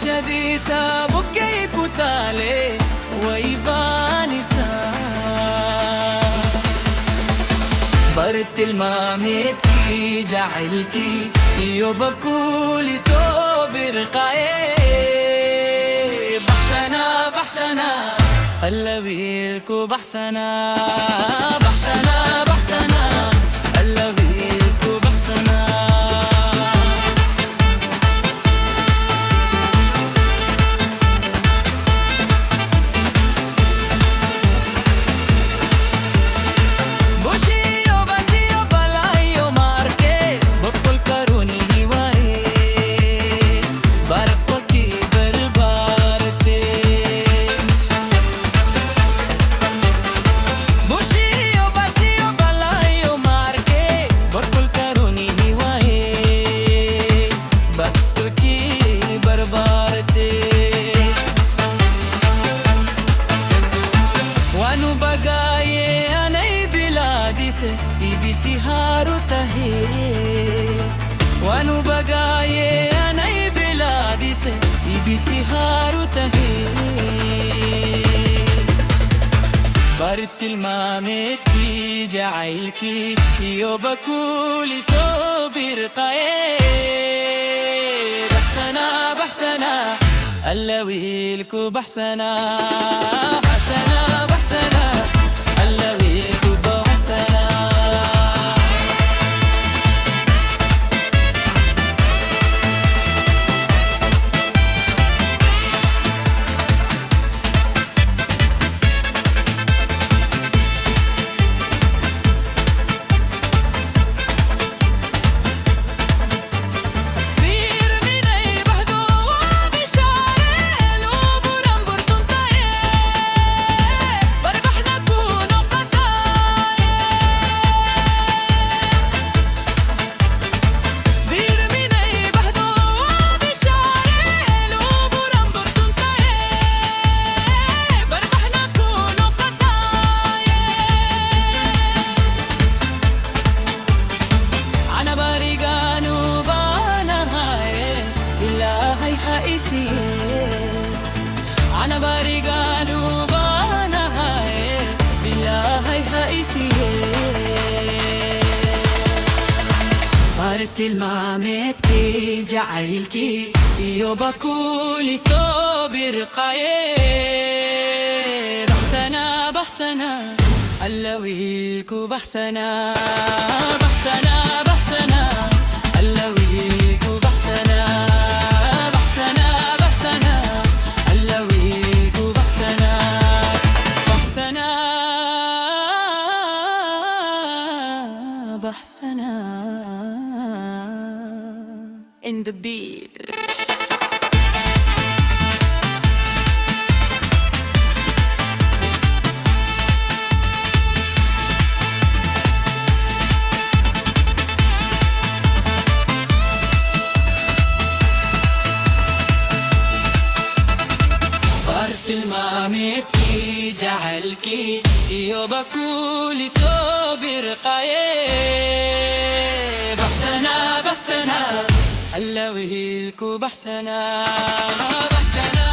Shadisa bukke kutale waibanisa bartil mameti ja'ilki yo bakuli sobir qae bahsana bahsana allabilku bahsana bahsana bahsana allabilku bahsana ibisi haruta he wanu bagaye anai biladi se ibisi haruta he bartil mamet ki jail ki yo bakuli sobir qae bahsana bahsana allawilku bahsana bahsana bahsana allawilku أنا بارقانو بانا هاي بالله هايسي بارت المامت كي جعلكي يو بكولي صابر قاي بحسنا بحسنا اللويلكو بحسنا بحسنا بحسنا اللويلكو بحسنا بحسنا in the beat bartil mamet ki ja'alki yo bakuli sobir qae بحسنا اللويلكو بحسنا بحسنا